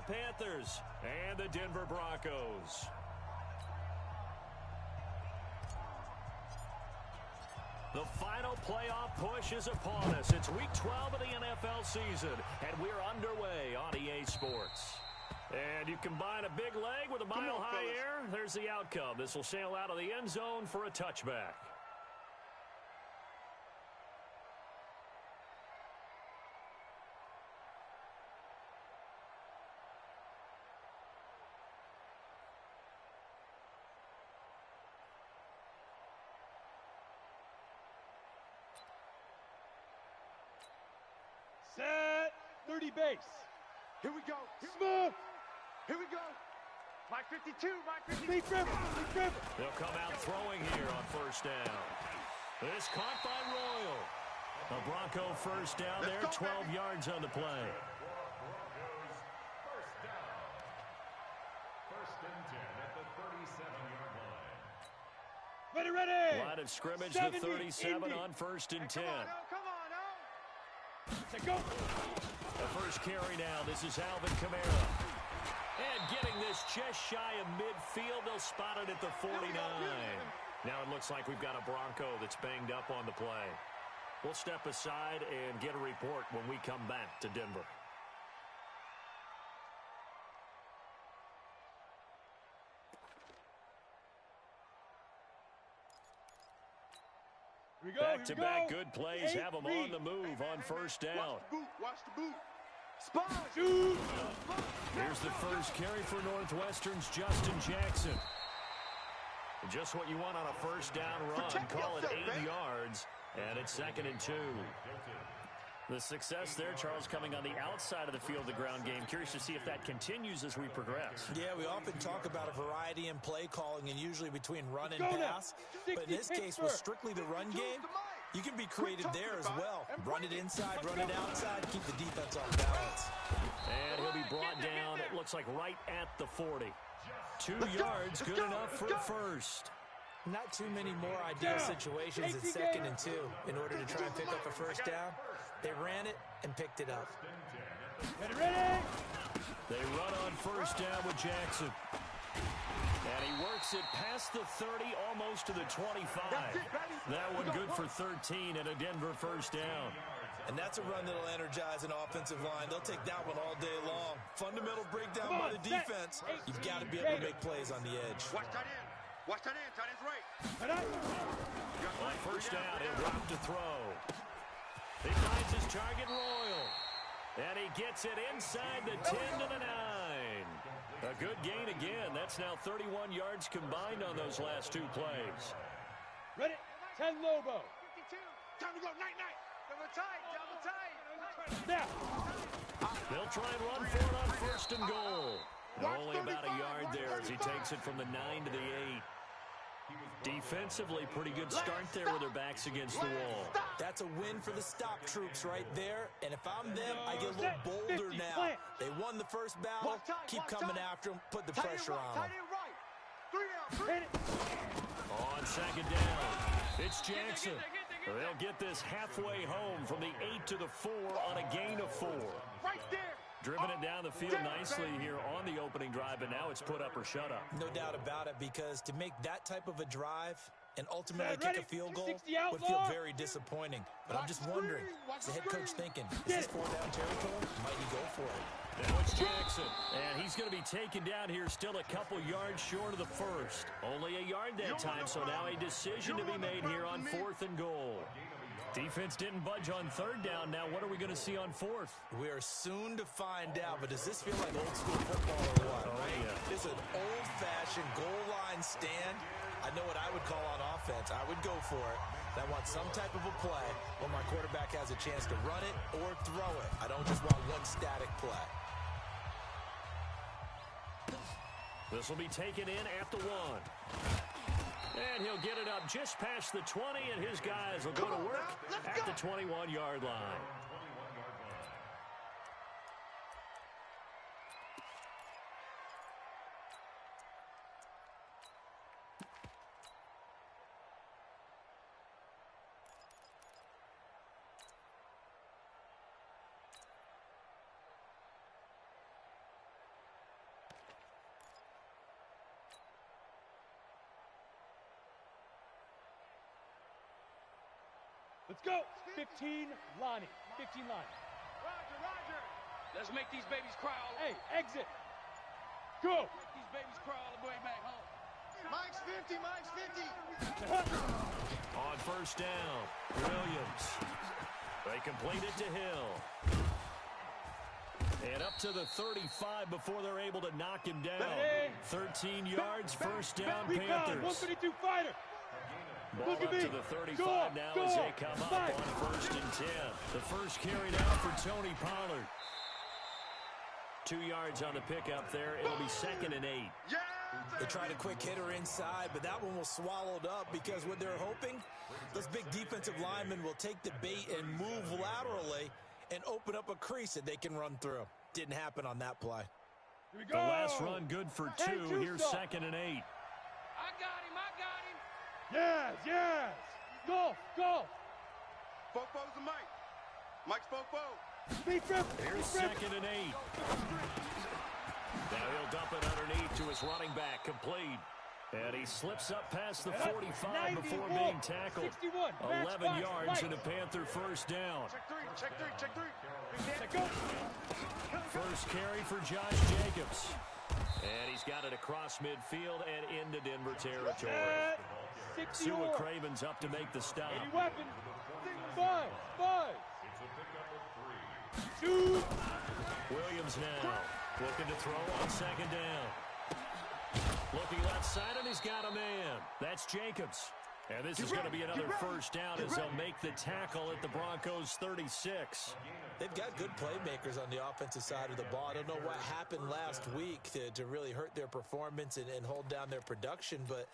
Panthers and the Denver Broncos. The final playoff push is upon us. It's Week 12 of the NFL season, and we're underway on EA Sports. And you combine a big leg with a mile-high air, there's the outcome. This will sail out of the end zone for a touchback. Set, 30 base. Here we go. Smooth. Here we go. Mike 52, Mike 52. Big River. They'll come out throwing here on first down. This caught by Royal. A Bronco first down there, 12 yards on the play. Broncos first down. First and 10 at the 37-yard line. Ready. Line of scrimmage, 70, the 37 80. on first and 10. Come on, Set, go. The first carry now. This is Alvin Kamara. And getting this just shy of midfield. They'll spot it at the 49. Now it looks like we've got a Bronco that's banged up on the play. We'll step aside and get a report when we come back to Denver. Back-to-back good plays have them on the move on first down. Watch the boot. Spot. Shoot. Here's the first carry for Northwestern's Justin Jackson. Just what you want on a first down run. Call it 8 yards, and it's 2nd and 2. The success there, Charles, coming on the outside of the field, the ground game. Curious to see if that continues as we progress. Yeah, we often talk about a variety in play calling and usually between run and pass. But in this case, with strictly the run game, you can be creative there as well. Run it inside, run it outside, keep the defense off balance. And he'll be brought down, it looks like right at the 40. 2 yards, good enough for a first. Not too many more ideal situations at 2nd and 2 in order to try and pick up a first down. They ran it and picked it up. Ready. They run on first down with Jackson. And he works it past the 30, almost to the 25. That one good for 13 and a Denver first down. And that's a run that'll energize an offensive line. They'll take that one all day long. Fundamental breakdown by the defense. You've got to be able to make plays on the edge. Watch that in. Watch that in. Tight end's right. On first down, he'll drop to throw. He finds his target, Royal. And he gets it inside the 10 to the 9. A good gain again. That's now 31 yards combined on those last 2 plays. Ready. 10 Lobo. 52. Time to go. Night. Double tight. Snap. They'll try and run for it on first and goal. Only about a yard there as he takes it from the 9 to the 8. Defensively, pretty good start there with their backs against the wall. That's a win for the stop troops right there. And if I'm them, I get a little bolder now. They won the first battle. Keep coming after them. Put the pressure on them. On second down, it's Jackson. They'll get this halfway home from the 8 to the 4 on a gain of 4. Right there. Driven it down the field nicely here on the opening drive, but now it's put up or shut up. No doubt about it, because to make that type of a drive and ultimately kick a field goal would feel very disappointing. But I'm just wondering, is the head coach thinking, is this 4-down territory? Might he go for it? Now it's Jackson, and he's going to be taken down here still a couple yards short of the first. Only a yard that time, so now a decision to be made here on 4th and goal. Defense didn't budge on 3rd down. Now what are we going to see on 4th? We are soon to find out, but does this feel like old school football or what? Oh, yeah. It's an old-fashioned goal line stand. I know what I would call on offense. I would go for it. I want some type of a play where my quarterback has a chance to run it or throw it. I don't just want one static play. This will be taken in at the 1. And he'll get it up just past the 20, and his guys will go to work at the 21-yard line. Let's go. 15, Lonnie. 15, Lonnie. Roger. Let's make these babies cry all Hey, exit. Go. Make these babies cry all the way back home. Mike's 50. On first down, Williams. They complete it to Hill. And up to the 35 before they're able to knock him down. 13 yards, first down, Panthers. 132 fighter. Ball up to the 35 now as they come up on first and 10. The first carry now for Tony Pollard. 2 yards on the pickup there. It'll be 2nd and 8. They tried a quick hitter inside, but that one was swallowed up because what they're hoping, those big defensive linemen will take the bait and move laterally and open up a crease that they can run through. Didn't happen on that play. Here we The go. last run good for 2. Here's 2nd and 8. I got him. Yes. Go. Fofo's the Mike. Mike's Fofo. Here's 2nd and 8. Now he'll dump it underneath to his running back, complete. And he slips up past the 45 before being tackled. 11 yards and a Panther first down. Check three. First carry for Josh Jacobs. And he's got it across midfield and into Denver territory. Sua Craven's up to make the stop. Weapon. 5. Two. Williams now looking to throw on 2nd down. Looking left side, and he's got a man. That's Jacobs. And this is going to be another first down as they'll make the tackle at the Broncos 36. They've got good playmakers on the offensive side of the ball. I don't know what happened last week to really hurt their performance and hold down their production, but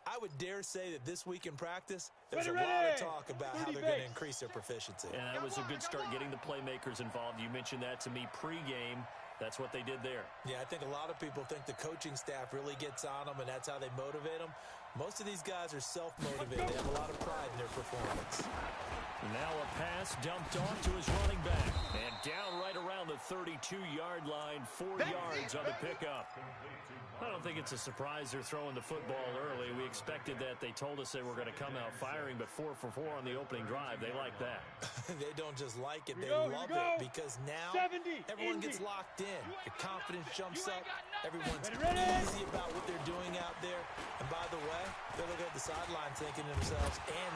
I would dare say that this week in practice, there's a lot of talk about how they're going to increase their proficiency. And that was a good start getting the playmakers involved. You mentioned that to me pregame. That's what they did there. Yeah, I think a lot of people think the coaching staff really gets on them, and that's how they motivate them. Most of these guys are self-motivated. They have a lot of pride in their performance. Now a pass dumped off to his running back. And down right around the 32-yard line, 4 yards on the pickup. I don't think it's a surprise they're throwing the football early. We expected that. They told us they were going to come out firing, but 4 for 4 on the opening drive. They like that. They don't just like it, they love it, because now 70, everyone gets locked in. Their confidence jumps up. Everyone's easy about what they're doing out there. And by the way, they're looking at the sideline thinking to themselves, and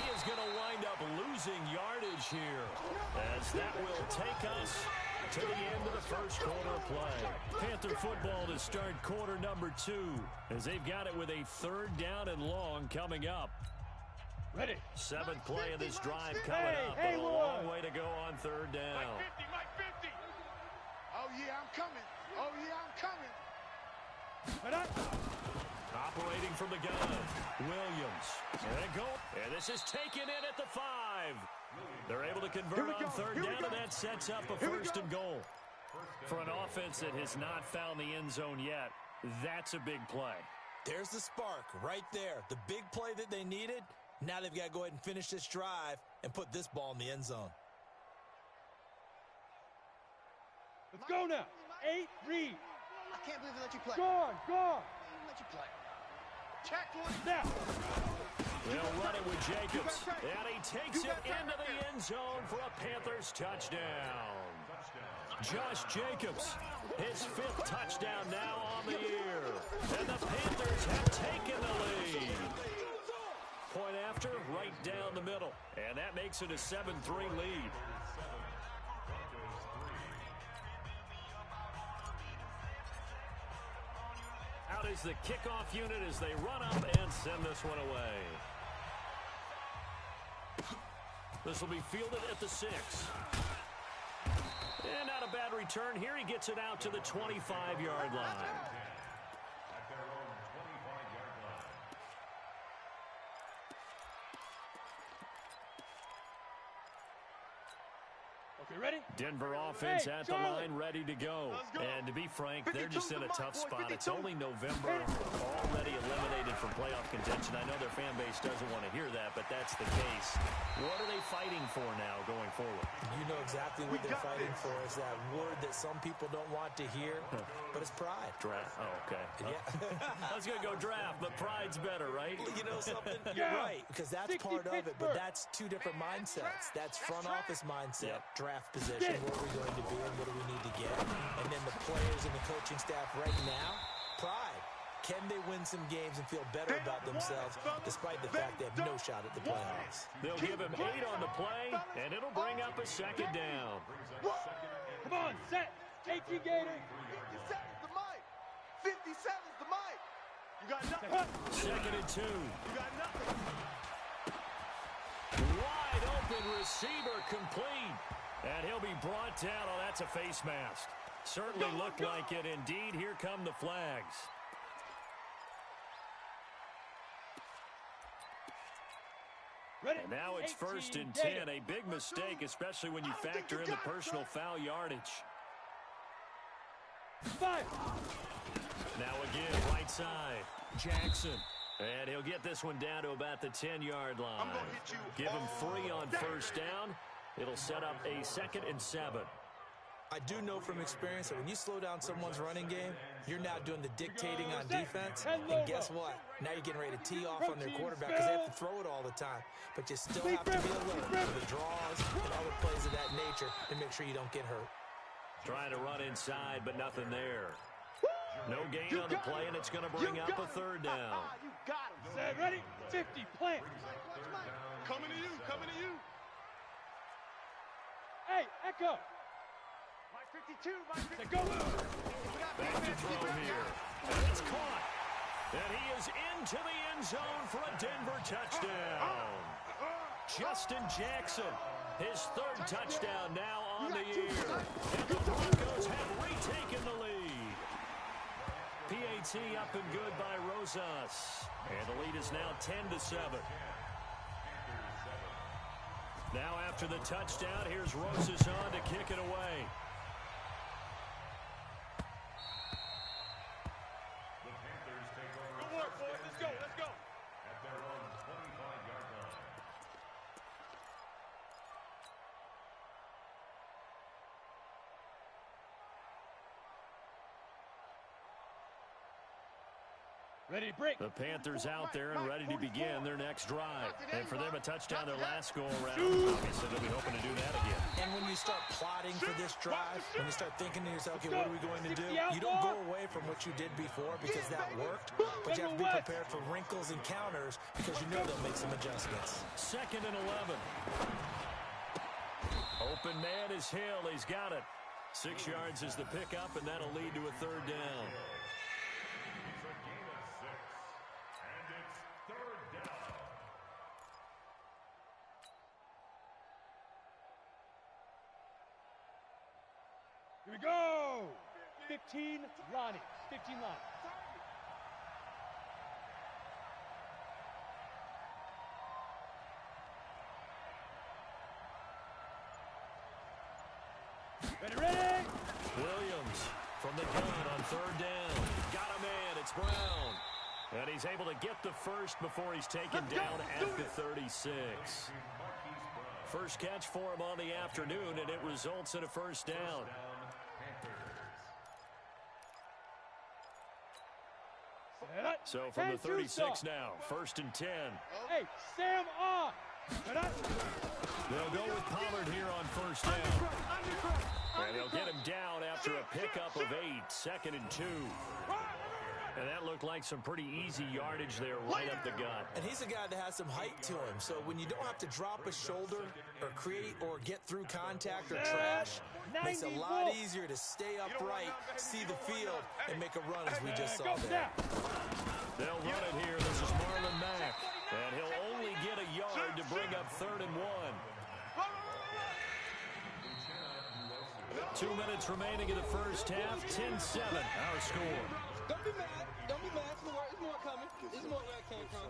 he is going to wind up losing yardage here, as that will take us to the end of the first quarter play. Panther football to start quarter number 2, as they've got it with a 3rd down and long coming up. Ready. 7th play of this drive coming up. But a long way to go on 3rd down. Mike 50. Oh, yeah, I'm coming. Operating from the gun, Williams. And a goal. And this is taken in at the 5. They're able to convert on 3rd down, and that sets up a 1st and goal. For an offense that has not found the end zone yet, that's a big play. there's the spark right there. The big play that they needed. Now they've got to go ahead and finish this drive and put this ball in the end zone. Let's go now. 8, read. I can't believe they let you play. Gone. Let you play. Check one. Now. They'll run it with Jacobs. And he takes it into the end zone for a Panthers touchdown. Josh Jacobs, his 5th touchdown now on the year. And the Panthers have taken the lead. Point after, right down the middle. And that makes it a 7-3 lead. Out is the kickoff unit as they run up and send this one away. This will be fielded at the 6. And not a bad return here. He gets it out to the 25-yard line. At their own 25-yard line. You ready? Denver offense Hey, at the Charlie. line, ready to go. And to be frank, they're just in a tough spot. It's only November, already eliminated from playoff contention. I know their fan base doesn't want to hear that, but that's the case. What are they fighting for now going forward? You know exactly what they're fighting for. Is that word that some people don't want to hear, but it's pride. Draft. Oh, okay. Yeah. I was going to go draft, but pride's better, right? You know something? You're right, because that's part of it, but that's two different mindsets. That's front office mindset, draft position, where we're going to be and what do we need to get. And then the players and the coaching staff right now, pride. Can they win some games and feel better about themselves despite the fact they have no shot at the playoffs? They'll give him 8 on the play, and it'll bring up a second down. Come on, set. 18 Gator. 57's the mic. 57's the mic. You got nothing. Second and 2. You got nothing. Wide open receiver complete. And he'll be brought down. Oh, that's a face mask. Certainly looked like it. Indeed, here come the flags. Ready? And now it's 1st and 10. A big mistake, especially when you factor in the personal foul yardage. 5. Now again, right side. Jackson. And he'll get this one down to about the 10-yard line. Give him 3 on first down. It'll set up a 2nd and 7. I do know from experience that when you slow down someone's running game, you're now doing the dictating on defense. And guess what? Now you're getting ready to tee off on their quarterback because they have to throw it all the time. But you still have to be alert for the draws and other plays of that nature and make sure you don't get hurt. Trying to run inside, but nothing there. No gain on the play, and it's going to bring up a 3rd down. You got him. Set, ready? 50, plant. Coming to you, coming to you. Hey, Echo. My 52, my 52. Go. Back to throw here. And it's caught. And he is into the end zone for a Denver touchdown. Justin Jackson, his 3rd touchdown now on the year. And the Broncos have retaken the lead. PAT up and good by Rosas. And the lead is now 10-7. Now after the touchdown, here's Rosas on to kick it away. Good work, boys. Let's go, let's go. At their own 25-yard line. Ready to break. The Panthers out there and ready to begin their next drive. And for them, a touchdown their last go-around. Obviously, they'll be hoping to do that again. And when you start plotting for this drive, when you start thinking to yourself, okay, what are we going to do? You don't go away from what you did before because that worked, but you have to be prepared for wrinkles and counters because you know they'll make some adjustments. 2nd and 11. Open man is Hill. He's got it. 6 yards is the pickup, and that'll lead to a 3rd down. It's a gain of 6. And it's 3rd down. Here we go. 15, Lonnie. 15, Lonnie. Ready, ready. Williams from the gun on 3rd down. Got a man. It's Brown. And he's able to get the first before he's taken down at the 36. First catch for him on the afternoon, and it results in a 1st down. So from the 36 now, 1st and 10. Hey, Sam on. They'll go with Pollard here on 1st down. And they'll get him down after a pickup of 8, 2nd and 2. And that looked like some pretty easy yardage there right up the gut. And he's a guy that has some height to him. So when you don't have to drop a shoulder or create or get through contact or trash, makes it a lot easier to stay upright, see the field, and make a run as we just saw there. They'll run it here. This is Marlon Mack. And he'll only get a yard to bring up 3rd and 1. 2 minutes remaining in the first half. 10-7 our score. Don't be mad. Don't be mad. There's more coming. There's more where I came from.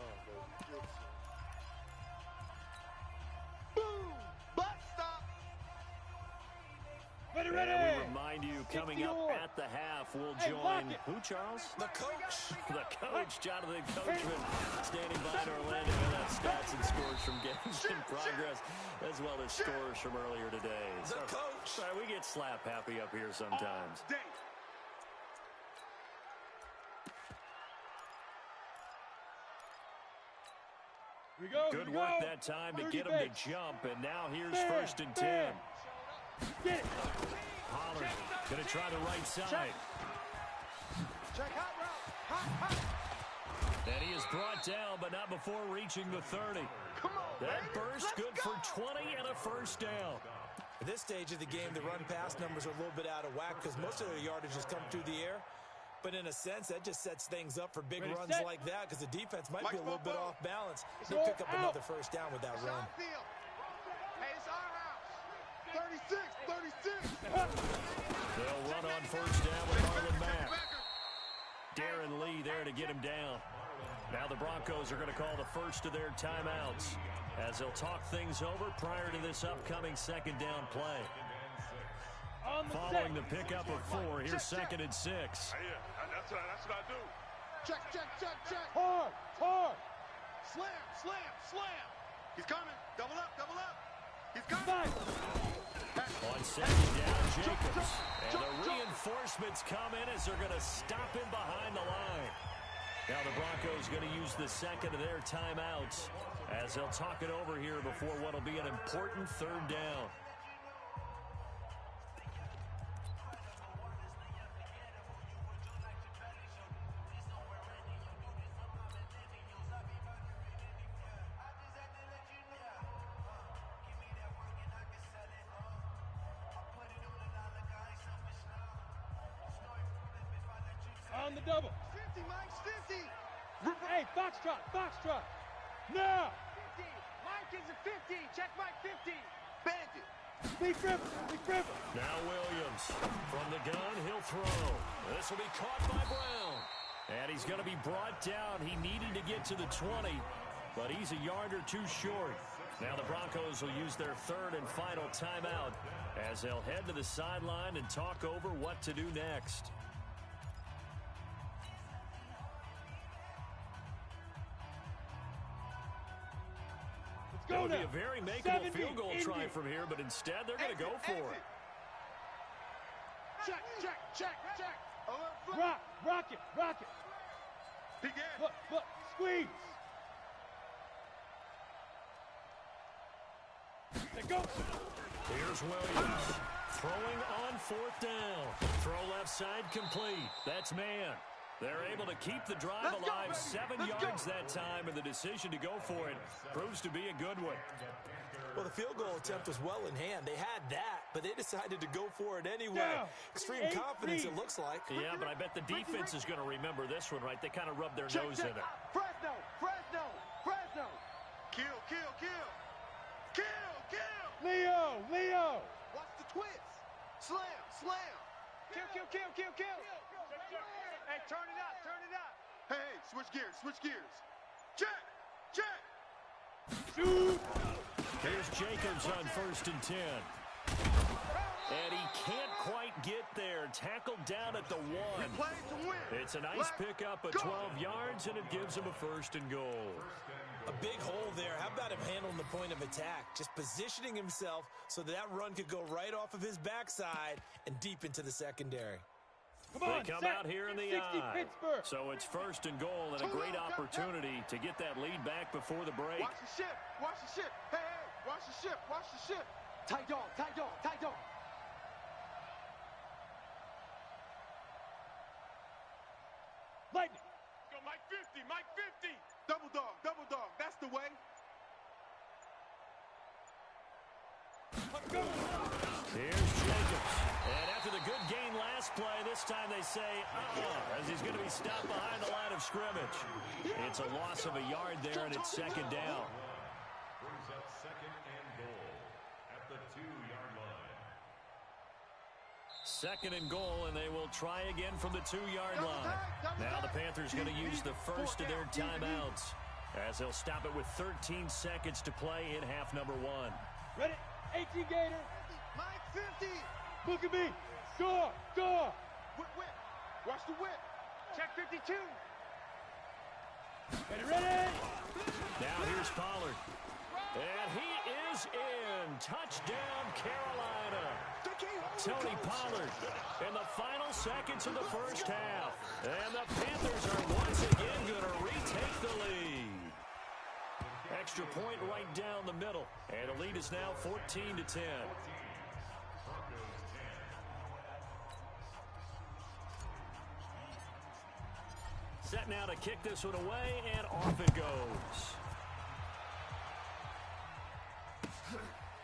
Boom! Butt stop! Ready, And ready. we remind you, coming up at the half, we'll join who, Charles? The coach. The coach, Jonathan Coachman, standing by in Orlando. He'll have stats and scores from games in progress, as well as scores from earlier today. The coach. Sorry, we get slap happy up here sometimes. Here we go. Good here we work go. that time to 30 get him to base. jump, and now here's Bam, 1st and 10. bam. Get it. Pollard going to try the right side. Check hot route. Hot, hot. And he is brought down, but not before reaching the 30. Come on, That baby. burst Let's good go. for 20 and a first down. At this stage of the game, the run-pass numbers are a little bit out of whack because most of their yardage has come through the air. But in a sense, that just sets things up for big Ready, runs set. like that because the defense might be a Mike's little bit ball. off balance. It's They all pick up out. another first down with that It's run. our field. Hey, it's our house. 36, 36. They'll run on first down with Marlon Mack. Darren Lee there to get him down. Now the Broncos are going to call the first of their timeouts as they'll talk things over prior to this upcoming second down play. On the Following set. the pickup of 4, here's 2nd and 6. Yeah, that's what I do. Check, check, check, check. Hard, hard. Slam, slam, slam. He's coming. Double up, double up. He's coming. Nice. On 2nd down, Jacobs. And the reinforcements come in as they're going to stop him behind the line. Now the Broncos going to use the second of their timeouts as they'll talk it over here before what will be an important 3rd down. On the double. 50, Mike's 50. Hey, foxtrot, foxtrot. Now. 50. Mike is a 50. Check Mike 50. Bandit. Big dribble, big dribble. Now Williams from the gun, he'll throw. This will be caught by Brown. And he's going to be brought down. He needed to get to the 20, but he's a yard or two short. Now the Broncos will use their 3rd and final timeout as they'll head to the sideline and talk over what to do next. Let's It go would now. be a very makeable 70, field goal try Indy. from here, but instead they're going to go for it. Check, check, check, check. Alert foot. Rock, rocket, rocket. Begin. Foot, squeeze. Let go. Here's Williams throwing on 4th down. Throw left side complete. That's man. They're able to keep the drive Let's go, alive. baby. 7 Let's yards go. that time, and the decision to go for it proves to be a good one. Well, the field goal attempt was well in hand. They had that, but they decided to go for it anyway. Down. Extreme 8-3. confidence, it looks like. Yeah, but I bet the defense is going to remember this one, right? They kind of rubbed their Check, nose check. in it. Fresno, Fresno, Fresno. Kill, kill, kill. Kill, kill. Leo, Leo. Watch the twist. Slam, slam. Kill, kill, kill, kill, kill. Hey, turn it up, turn it up. Hey, switch gears, switch gears. Check, check. Shoot. Here's Jacobs on 1st and 10. And he can't quite get there. Tackled down at the 1. Play to win. It's a nice Let's pickup of go. 12 yards, and it gives him a 1st and goal. A big hole there. How about him handling the point of attack? Just positioning himself so that run could go right off of his backside and deep into the secondary. Come on, They come set. out here in the 60 eye. Pittsburgh. So it's 1st and goal and a great opportunity to get that lead back before the break. Watch the ship, watch the ship. Hey, hey, watch the ship, watch the ship. Tight dog, tight dog, tight dog. Lightning. Go Mike 50, Mike 50. Double dog, that's the way. Let's go. Here's Jacobs. And after the good gain last play, this time they say, as he's going to be stopped behind the line of scrimmage. It's a loss of a yard there, and it's 2nd down. Brings up 2nd and goal at the 2-yard line. 2nd and goal, and they will try again from the 2-yard line. Now the Panthers going to use the first of their timeouts as they'll stop it with 13 seconds to play in half number 1. Ready? 18 Gator. Mike 50. Look at me. Door. Whip. Watch the whip. Check 52. Ready. Now here's Pollard. And he is in. Touchdown, Carolina. Tony Pollard in the final seconds of the first half. And the Panthers are once again going to retake the lead. Extra point right down the middle. And the lead is now 14-10. Set now to kick this one away, and off it goes.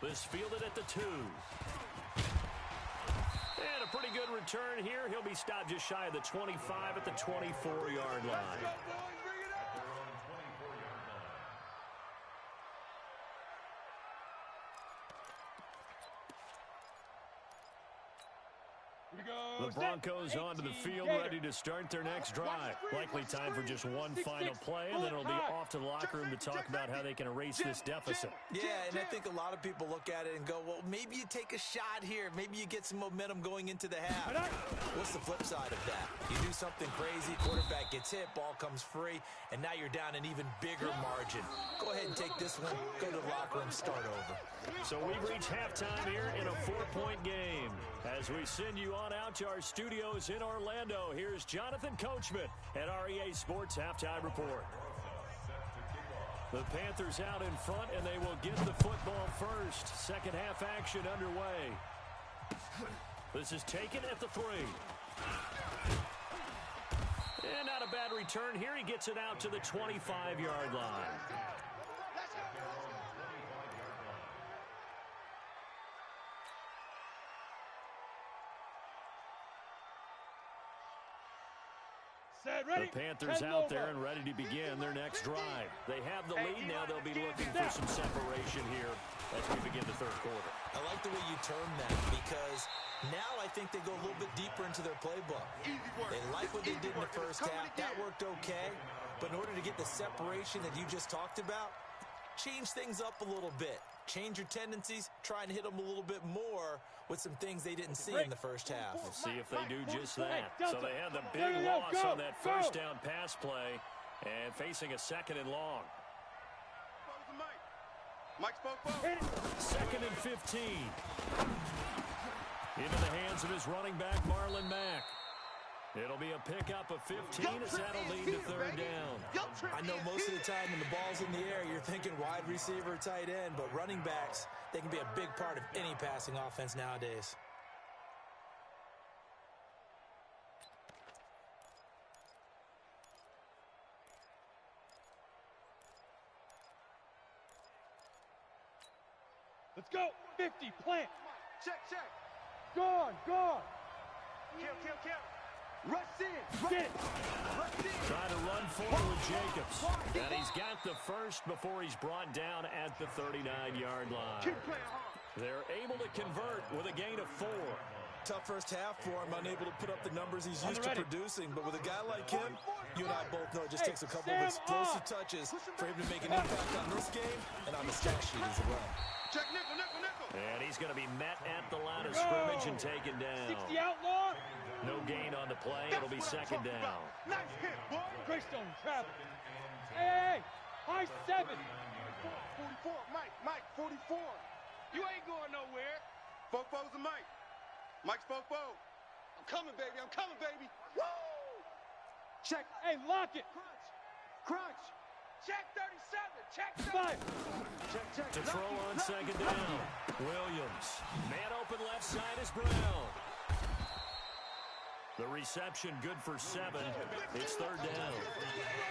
This fielded at the 2. And a pretty good return here. He'll be stopped just shy of the 25 at the 24-yard line. The Broncos onto the field, ready to start their next drive. Likely time for just one final play, and then it'll be off to the locker room to talk about how they can erase this deficit. Yeah, and I think a lot of people look at it and go, well, maybe you take a shot here. Maybe you get some momentum going into the half. What's the flip side of that? You do something crazy, quarterback gets hit, ball comes free, and now you're down an even bigger margin. Go ahead and take this one, go to the locker room, start over. So we've reached halftime here in a 4-point game. As we send you on out to our studios in Orlando, here's Jonathan Coachman at REA Sports Halftime Report. The Panthers out in front, and they will get the football first. Second half action underway. This is taken at the 3. And not a bad return here. He gets it out to the 25-yard line. The Panthers out there and ready to begin their next drive. They have the lead. Now they'll be looking for some separation here as we begin the third quarter. I like the way you term that because now I think they go a little bit deeper into their playbook. They like what they did in the first half. That worked okay. But in order to get the separation that you just talked about, change things up a little bit. Change your tendencies. Try and hit them a little bit more with some things they didn't see in the first half. We'll see if they do just that. So they had the big loss on that first down pass play and facing a 2nd and long. Second and 15. Into the hands of his running back, Marlon Mack. It'll be a pickup of 15 as that'll lead to third down. I know most of the time when the ball's in the air, you're thinking wide receiver, tight end, but running backs, they can be a big part of any passing offense nowadays. Let's go. 50, plant. Check. Gone. Kill. Rush in. Get it. Try to run forward with Jacobs. And he's got the first before he's brought down at the 39-yard line. Keep playing hard. They're able to convert with a gain of 4. Tough first half for him, unable to put up the numbers he's used to producing. But with a guy like him, you and I both know it just takes a couple of explosive touches for him to make an impact on this game and on the stat sheet as well. Check nickel. And he's going to be met at the line of scrimmage and taken down. 60 outlaw. No gain on the play. It'll be second down. Nice hit, boy. Greystone travel. Hey, high 7. 44, Mike, 44. You ain't going nowhere. Fofo's a Mike. Mike's Fofo. I'm coming, baby. Woo! Check. Hey, lock it. Crunch. Check 37. Check 5. Check. To throw on second down. Williams. Man open left side is Brown. The reception good for 7. It's third down.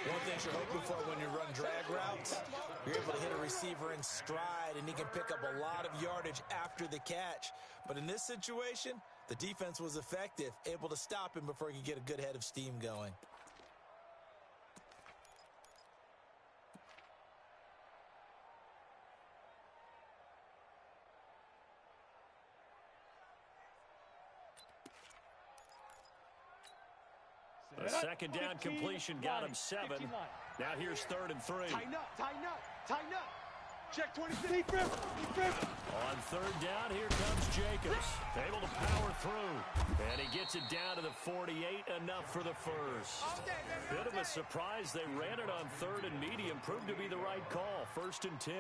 One thing you're hoping for when you run drag routes, you're able to hit a receiver in stride, and he can pick up a lot of yardage after the catch. But in this situation, the defense was effective, able to stop him before he could get a good head of steam going. The second down completion got him 7. Now here's 3rd and 3. Tighten up. Check 26. Deep rip. Deep rip. On third down, here comes Jacobs. Able to power through. And he gets it down to the 48, enough for the first. Bit of a surprise. They ran it on third and medium. Proved to be the right call. 1st and 10.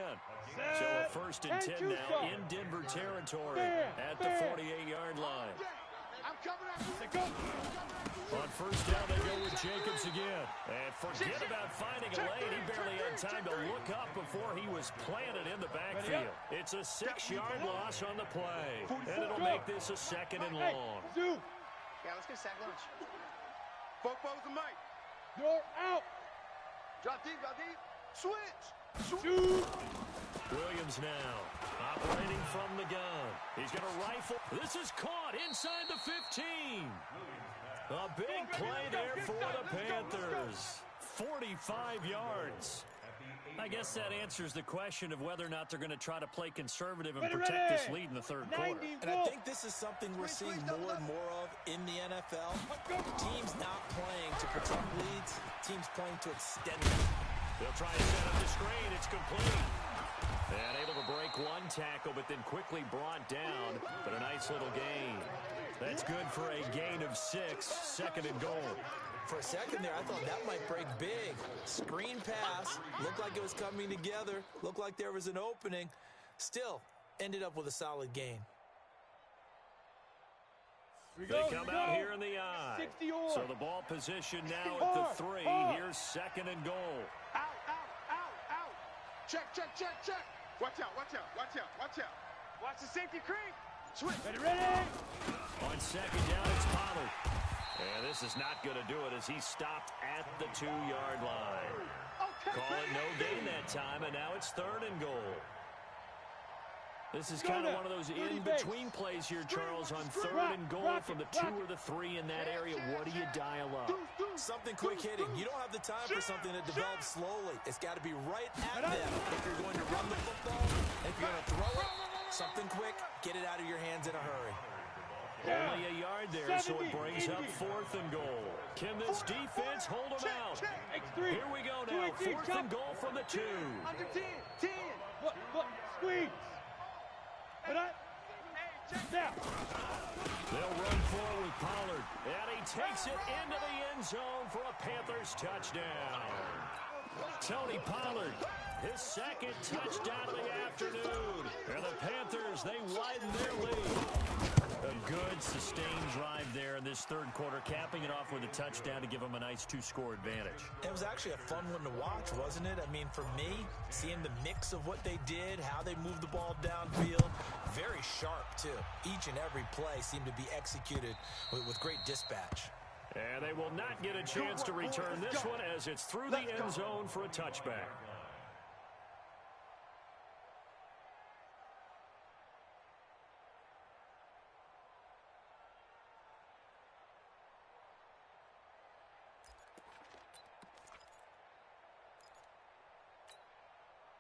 So a 1st and 10 now in Denver territory at the 48-yard line. I'm coming at you. Go. On first down, they go with Jacobs again. And forget about finding a lane. He barely had time to look up before he was planted in the backfield. It's a 6-yard loss on the play. And it'll make this a 2nd and long. Zoom. Yeah, let's get a sack lunch. Football's the mic. You're out. Drop deep, drop deep. Switch. Shoot. Williams now operating from the gun. He's going to rifle. This is caught inside the 15. A big play there for the Panthers. 45 yards. I guess that answers the question of whether or not they're going to try to play conservative and protect this lead in the third quarter. And I think this is something we're seeing more and more of in the NFL. Teams not playing to protect leads, teams playing to extend them. They'll try to set up the screen. It's complete. And able to break one tackle, but then quickly brought down. But a nice little gain. That's good for a gain of 6, 2nd and goal. For a second there, I thought that might break big. Screen pass, looked like it was coming together, looked like there was an opening. Still, ended up with a solid gain. They come out here in the I. So the ball position now at the 3. Here's 2nd and goal. Out, out, out, out. Check, check, check, check. Watch out, watch out, watch out, watch out. Watch the safety creep. Switch. Ready. On 2nd down, it's Pollard. And this is not going to do it as he stopped at the 2-yard line. Call it no gain that time, and now it's 3rd and goal. This is kind of one of those in-between plays here, Charles, on 3rd and goal from the 2 or the 3 in that area. What do you dial up? Something quick hitting. You don't have the time for something that develops slowly. It's got to be right at them if you're going to run the football. If you're going to throw it, something quick, get it out of your hands in a hurry. Only a yard there, so it brings up 4th and goal. Can this defense hold them out? Here we go now, 4th and goal from the 2. Under 10. 10. Look. Squeeze. Now. They'll run forward with Pollard. And he takes it into the end zone for a Panthers touchdown. Tony Pollard, his 2nd touchdown of the afternoon. And the Panthers, they widen their lead. A good, sustained drive there in this 3rd quarter, capping it off with a touchdown to give them a nice 2-score advantage. It was actually a fun one to watch, wasn't it? I mean, for me, seeing the mix of what they did, how they moved the ball downfield, very sharp, too. Each and every play seemed to be executed with great dispatch. And they will not get a chance to return this one as it's through the end zone for a touchback.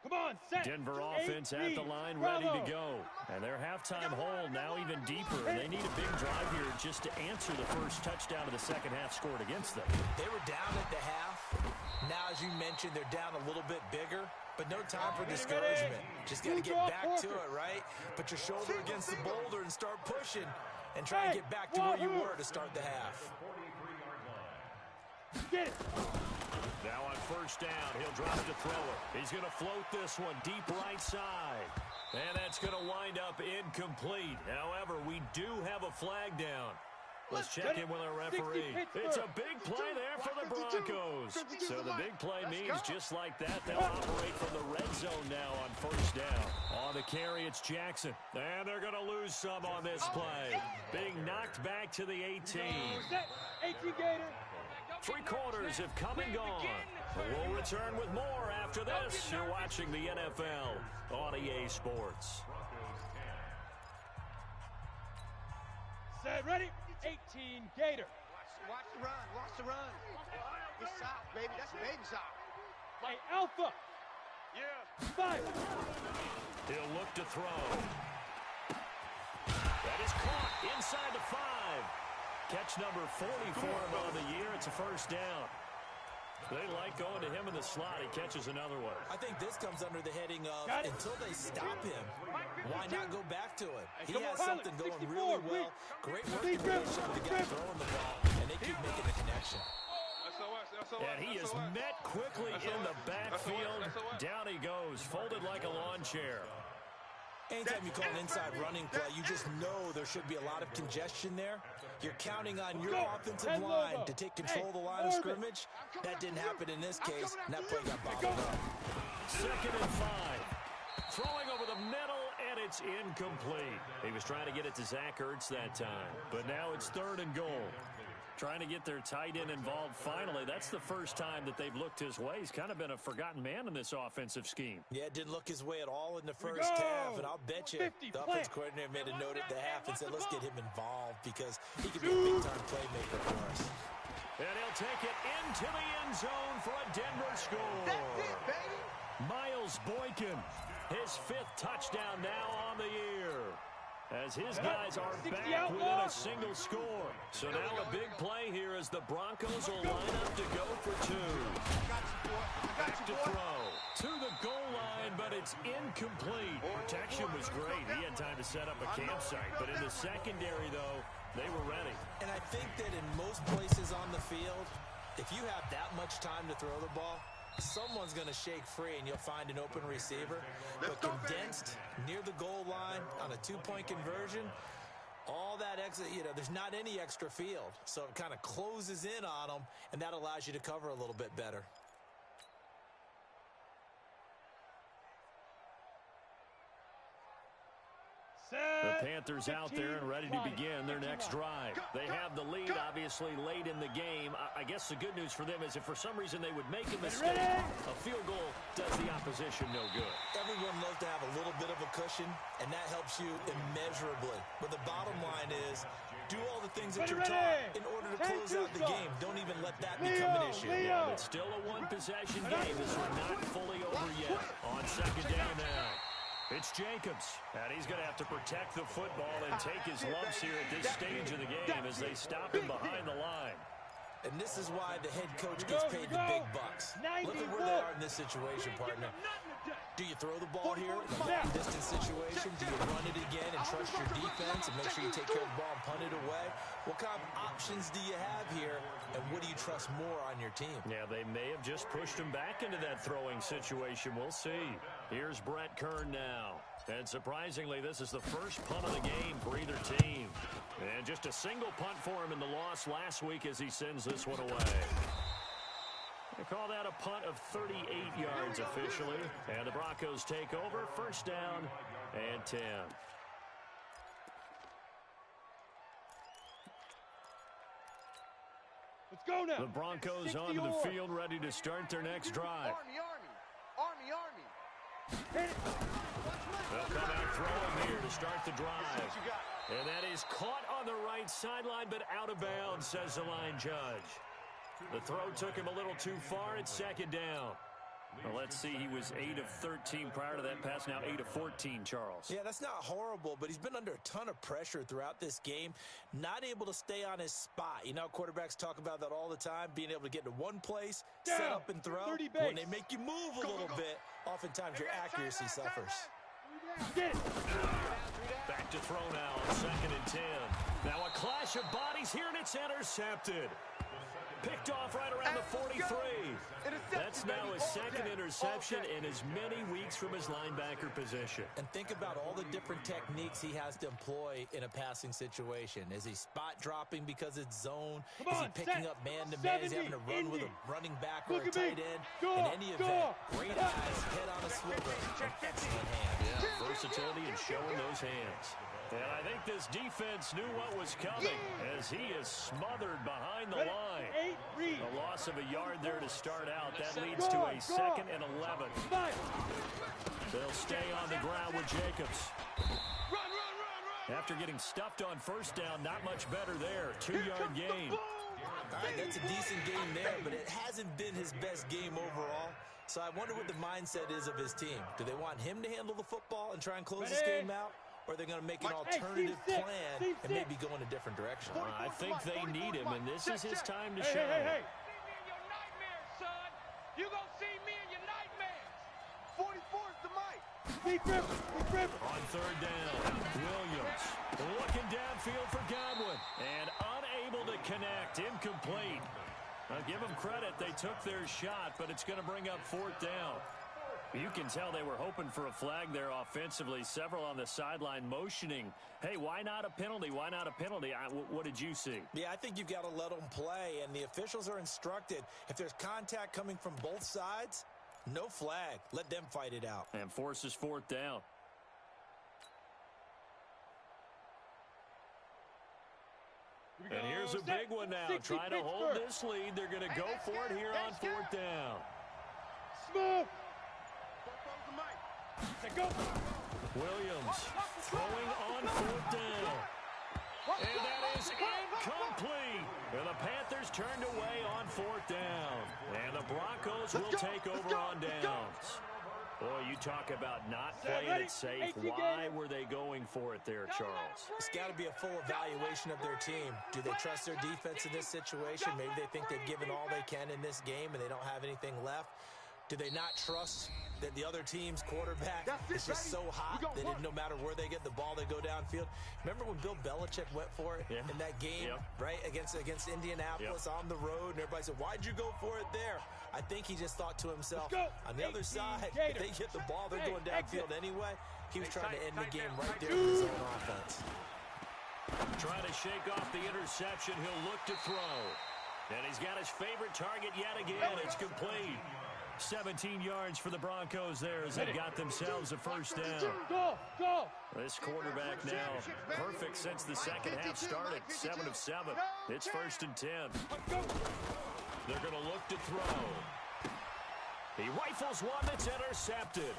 Come on, set. Denver offense at the line, ready to go. And their halftime hole now even deeper. And they need a big drive here just to answer the first touchdown of the second half scored against them. They were down at the half. Now, as you mentioned, they're down a little bit bigger. But no time for discouragement. Just got to get back to it, right? Put your shoulder against the boulder and start pushing. And try and get back to where you were to start the half. Get it. Now on first down, he'll drop to throw it. He's going to float this one deep right side. And that's going to wind up incomplete. However, we do have a flag down. Let's check in with our referee. It's a big play there for the Broncos. So the big play means just like that, they'll operate from the red zone now on first down. On the carry, it's Jackson. And they're going to lose some on this play. Being knocked back to the 18. 18 Gator. 3 quarters have come and gone. We'll return with more after this. You're watching the NFL on EA Sports. Set, ready? 18 Gator. Watch the run. Watch the run. It's soft, baby. That's baby soft. Hey, Alpha. Yeah. 5. He'll look to throw. That is caught inside the 5. Catch number 44 on the year. It's a first down. They like going to him in the slot. He catches another one. I think this comes under the heading of until they stop him, why not go back to it? He has something going really well. Great working relationship with the guy throwing the ball, and they keep making the connection. And he is met quickly in the backfield. Down he goes, folded like a lawn chair. Anytime you call an inside running play, you just know there should be a lot of congestion there. You're counting on your offensive line to take control of the line of scrimmage. That didn't happen in this case, and that play got bottled up. 2nd and 5. Throwing over the middle, and it's incomplete. He was trying to get it to Zach Ertz that time, but now it's 3rd and goal. Trying to get their tight end involved finally. That's the first time that they've looked his way. He's kind of been a forgotten man in this offensive scheme. Yeah, didn't look his way at all in the first half, and I'll bet you the offense coordinator made a note at the half and said, let's get him involved because he could be a big-time playmaker for us. And he'll take it into the end zone for a Denver score. That's it, baby. Miles Boykin, his 5th touchdown now on the year, as his guys are back within a single score. So now a big play here as the Broncos will line up to go for 2. Back to throw to the goal line, but it's incomplete. Protection was great. He had time to set up a campsite, but in the secondary, though, they were ready. And I think that in most places on the field, if you have that much time to throw the ball, someone's going to shake free and you'll find an open receiver. But condensed near the goal line on a 2-point conversion, all that extra, there's not any extra field. So it kind of closes in on them, and that allows you to cover a little bit better. The Panthers out there and ready to begin their next drive. They have the lead, obviously, late in the game. I guess the good news for them is if for some reason they would make a mistake, a field goal does the opposition no good. Everyone loves to have a little bit of a cushion, and that helps you immeasurably. But the bottom line is, do all the things that you're taught in order to close out the game. Don't even let that become an issue. Yeah, it's still a one-possession game. This is not fully over yet. On 2nd down now. It's Jacobs, and he's going to have to protect the football and take his lumps here at this stage of the game as they stop him behind the line. And this is why the head coach gets paid the big bucks. Look at where they are in this situation, partner. Do you throw the ball here in a long-distance situation? Do you run it again and trust your defense and make sure you take care of the ball and punt it away? What kind of options do you have here, and what do you trust more on your team? Yeah, they may have just pushed him back into that throwing situation. We'll see. Here's Brett Kern now. And surprisingly, this is the first punt of the game for either team. And just a single punt for him in the loss last week as he sends this one away. They call that a punt of 38 yards officially. And the Broncos take over. 1st down and 10. Let's go now. The Broncos onto the field ready to start their next drive. They'll come out throwing here to start the drive. And that is caught on the right sideline, but out of bounds, says the line judge. The throw took him a little too far. It's 2nd down. Well, let's see. He was 8 of 13 prior to that pass. Now 8 of 14, Charles. Yeah, that's not horrible, but he's been under a ton of pressure throughout this game. Not able to stay on his spot. You know, quarterbacks talk about that all the time, being able to get to one place, set up and throw. When they make you move a little bit, oftentimes your accuracy suffers. Back to throw now on 2nd and 10. Now a clash of bodies here, and it's intercepted. Picked off right around the 43. That's now his 2nd interception in as many weeks from his linebacker position. And think about all the different techniques he has to employ in a passing situation. Is he spot dropping because it's zone? Is he picking up man-to-man? Is he having to run with a running back or a tight end? In any event, great eyes, head on a swivel, and excellent hands. Yeah, versatility and showing those hands. And I think this defense knew what was coming as he is smothered behind the line. A loss of a yard there to start out. That leads to a 2nd and 11. They'll stay on the ground with Jacobs. After getting stuffed on 1st down, not much better there. 2-yard gain. All right, that's a decent game there, but it hasn't been his best game overall. So I wonder what the mindset is of his team. Do they want him to handle the football and try and close this game out? Or are they going to make an alternative plan and maybe go in a different direction? I think they need him, and this is his time to shine. You gonna see me in your nightmares. 44's the mic. Big River, Big River. On third down, Williams looking downfield for Godwin. And unable to connect, incomplete. I'll give them credit, they took their shot, but it's going to bring up fourth down. You can tell they were hoping for a flag there offensively. Several on the sideline motioning, hey, why not a penalty? Why not a penalty? What did you see? Yeah, I think you've got to let them play, and the officials are instructed. If there's contact coming from both sides, no flag. Let them fight it out. And forces fourth down. And here's a big one now. Trying to hold this lead. They're going to go for it here on fourth down. Smoke. Go. Williams throwing on fourth down. And that is incomplete. And the Panthers turned away on fourth down. And the Broncos will take over on downs. Boy, you talk about not playing it safe. Why were they going for it there, Charles? It's got to be a full evaluation of their team. Do they trust their defense in this situation? Maybe they think they've given all they can in this game and they don't have anything left. Do they not trust that the other team's quarterback is just so hot that no matter where they get the ball, they go downfield? Remember when Bill Belichick went for it in that game, right, against Indianapolis on the road, and everybody said, why'd you go for it there? I think he just thought to himself, on the other side, if they get the ball, they're going downfield anyway. He was trying to end the game right there with his own offense. Trying to shake off the interception. He'll look to throw. And he's got his favorite target yet again. It's complete. 17 yards for the Broncos there as they got themselves a first down. Go. This quarterback now perfect since the second half started. 7 of 7. It's 1st and 10. They're going to look to throw. He rifles one that's intercepted.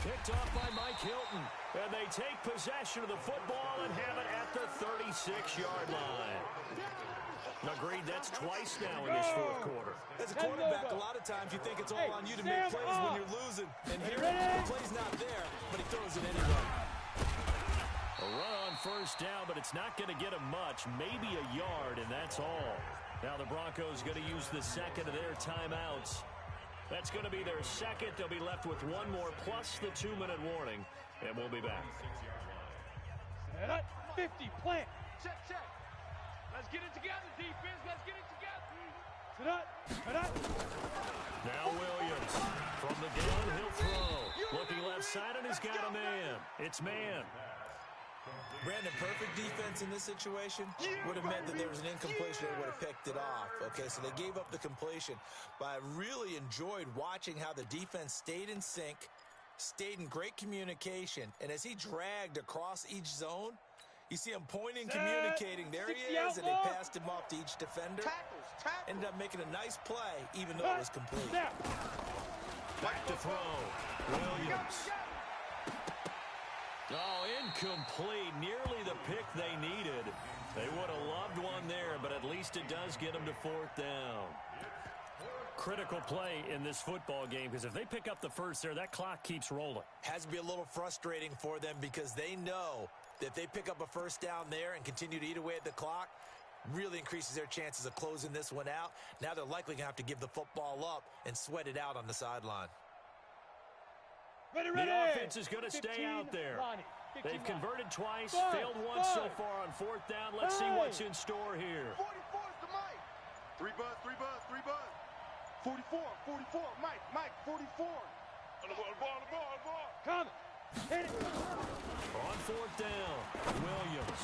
Picked off by Mike Hilton. And they take possession of the football and have it at the 36-yard line. Agreed, that's twice now in this fourth quarter. As a quarterback, a lot of times you think it's all on you to make plays when you're losing. And here, the play's not there, but he throws it anyway. A run on first down, but it's not going to get him much. Maybe a yard, and that's all. Now the Broncos going to use the second of their timeouts. That's going to be their second. They'll be left with one more, plus the 2-minute warning, and we'll be back. 50, plant. Check. Let's get it together, defense. Let's get it together. Now Williams from the gun, he'll throw. Looking left side, and he's got a man. It's man. Brandon, perfect defense in this situation would have meant that there was an incompletion and would have picked it off. Okay, so they gave up the completion. But I really enjoyed watching how the defense stayed in sync, stayed in great communication, and as he dragged across each zone, you see him pointing, communicating. There he is, and they passed him off to each defender. Tackles. Ended up making a nice play, even though it was complete. Back to throw. Williams. Oh, incomplete. Nearly the pick they needed. They would have loved one there, but at least it does get them to fourth down. Critical play in this football game, because if they pick up the first there, that clock keeps rolling. Has to be a little frustrating for them because they know that if they pick up a first down there and continue to eat away at the clock, really increases their chances of closing this one out. Now they're likely going to have to give the football up and sweat it out on the sideline. Ready. The offense is going to stay out there. They've converted twice, failed once so far on fourth down. Let's see what's in store here. 44's the mic. 3 buzz. 44, Mike, 44. On the ball. Come. Hit it. On fourth down, Williams.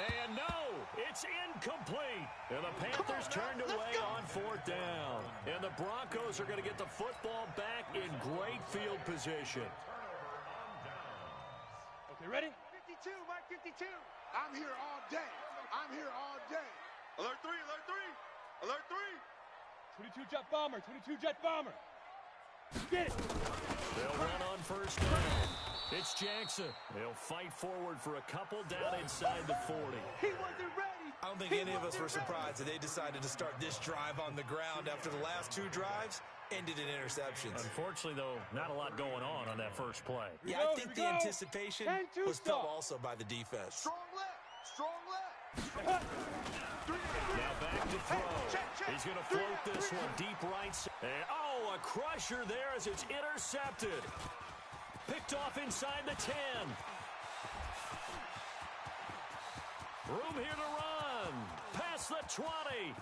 And no, it's incomplete. And the Panthers turned away on fourth down. And the Broncos are going to get the football back in great field position. Okay, ready? 52, Mike, 52. I'm here all day. Alert 3. 22 jet bomber. Get it. They'll run on first down. It's Jackson. They'll fight forward for a couple down inside the 40. He wasn't ready. I don't think any of us were surprised that they decided to start this drive on the ground after the last 2 drives ended in interceptions. Unfortunately, though, not a lot going on that first play. Yeah, I think the anticipation was felt also by the defense. Strong left. Now back to throw. He's going to float this one deep right. And, oh, a crusher there as it's intercepted. Picked off inside the 10. Room here to run. Past the 20.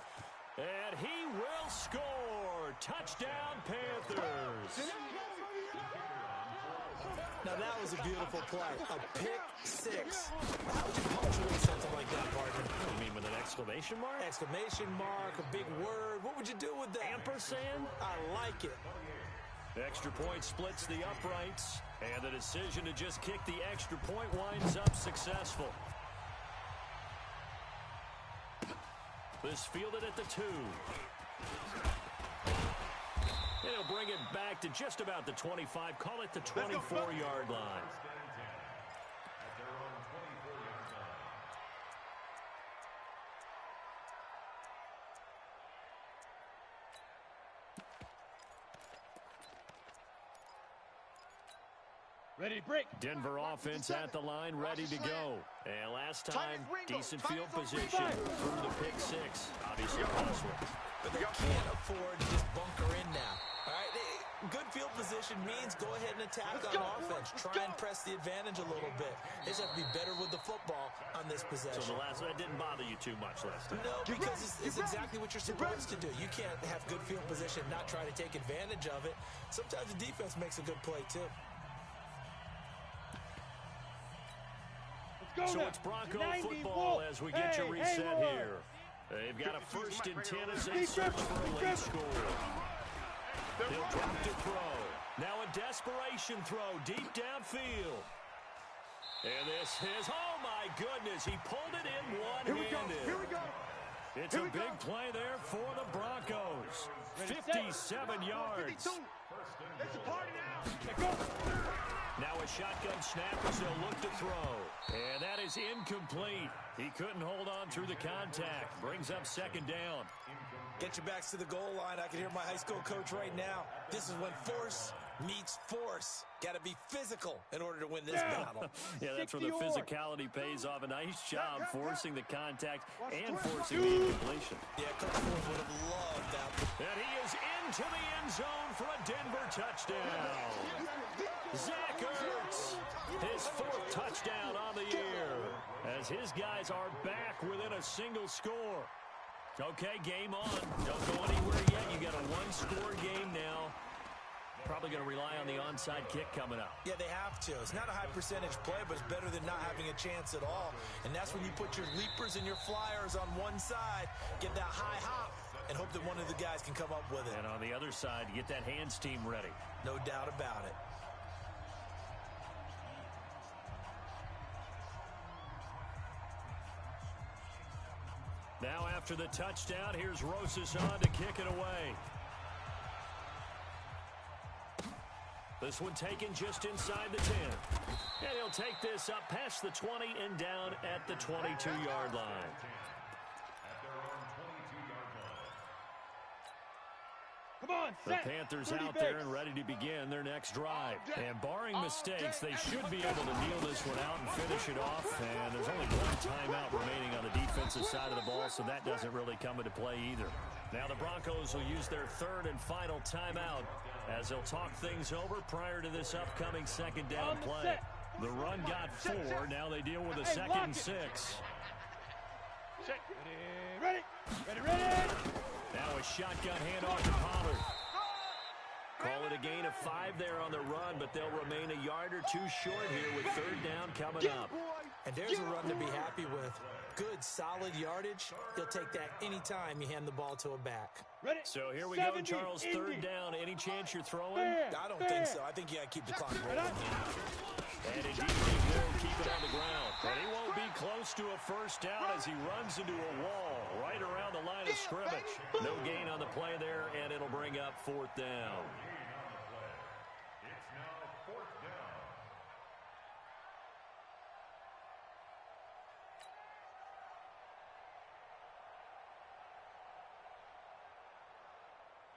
And he will score. Touchdown, Panthers. Now, that was a beautiful play. A pick six. How would you punctuate something like that, partner? You mean with an exclamation mark? Exclamation mark, a big word. What would you do with that? Ampersand? I like it. Extra point splits the uprights. And the decision to just kick the extra point winds up successful. This fielded at the 2. And he'll bring it back to just about the 25. Call it the 24-yard line. Ready to break. Denver offense at the line, ready to go. And last time, decent field position through the pick six. Obviously costly. But they can't afford to just bunker in now. All right, good field position means go ahead and attack on offense. Try and press the advantage a little bit. They just have to be better with the football on this possession. So the last one didn't bother you too much last time? No, because it's exactly what you're supposed to do. You can't have good field position, not try to take advantage of it. Sometimes the defense makes a good play, too. So it's Bronco football as we get you reset here. They've got a 1st and 10 as they search for a late score. They'll drop to throw. Now a desperation throw deep downfield. And this is, oh my goodness, he pulled it in one-handed. Here we go. It's a big play there for the Broncos. 57 yards. It's a party now. Now a shotgun snap as they'll look to throw. And that is incomplete. He couldn't hold on through the contact. Brings up 2nd down. Get your backs to the goal line. I can hear my high school coach right now. This is when force meets force. Got to be physical in order to win this battle. Yeah, that's where the physicality pays off. A nice job forcing the contact and forcing the incompletion. Yeah, Coach Ford would have loved that. And he is into the end zone for a Denver touchdown. Zach Ertz, his 4th touchdown on the year, as his guys are back within a single score. Okay, game on. Don't go anywhere yet. You got a 1-score game now. Probably going to rely on the onside kick coming up. Yeah, they have to. It's not a high percentage play, but it's better than not having a chance at all. And that's when you put your leapers and your flyers on one side, get that high hop, and hope that one of the guys can come up with it. And on the other side, you get that hands team ready. No doubt about it. Now after the touchdown, here's Rosas on to kick it away. This one taken just inside the 10. And he'll take this up past the 20 and down at the 22-yard line. Come on, The Panthers out there and ready to begin their next drive. And barring mistakes, they should be able to kneel this one out and finish it off. And there's only one timeout remaining on the defensive side of the ball, so that doesn't really come into play either. Now the Broncos will use their 3rd and final timeout as they'll talk things over prior to this upcoming 2nd down play. The run got 4. Now they deal with a 2nd and 6. Ready. Now a shotgun handoff to Pollard. Call it a gain of 5 there on the run, but they'll remain a yard or 2 short here with 3rd down coming up. And there's a run to be happy with. Good, solid yardage. They'll take that anytime you hand the ball to a back. Ready. So here we go, Charles. 3rd down. Any chance you're throwing? I don't think so. I think you got to keep the clock rolling. And indeed, he will keep it on the ground. But he won't be close to a 1st down as he runs into a wall right around the line of scrimmage. No gain on the play there, and it'll bring up 4th down. It's now 4th down.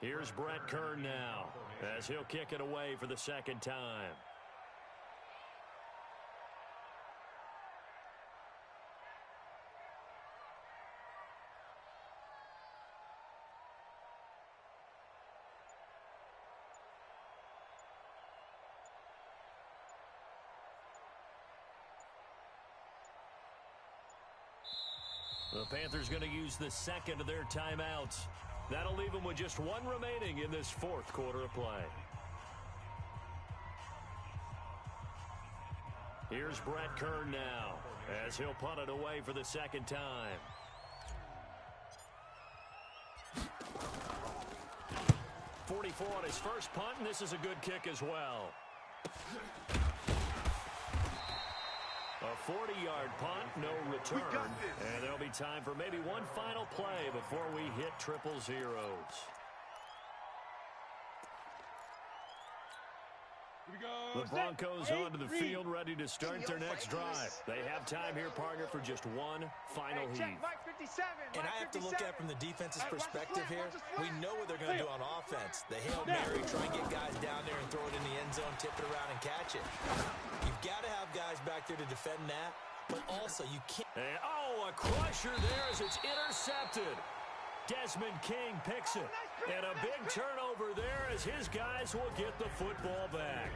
Here's Brett Kern now as he'll kick it away for the 2nd time. The Panthers going to use the second of their timeouts. That'll leave them with just one remaining in this fourth quarter of play. Here's Brett Kern now, as he'll punt it away for the second time. .44 on his first punt, and this is a good kick as well. A 40-yard punt, no return. And there'll be time for maybe one final play before we hit triple zeros. The Broncos onto the field, ready to start their next drive. They have time here, partner, for just one final heave. And I have to look at it from the defense's perspective here. We know what they're going to do on offense. The Hail Mary, try and get guys down there and throw it in the end zone, tip it around and catch it. You've got to have guys back there to defend that, but also you can't. And, oh, a crusher there as it's intercepted. Desmond King picks it. And a big turnover there as his guys will get the football back.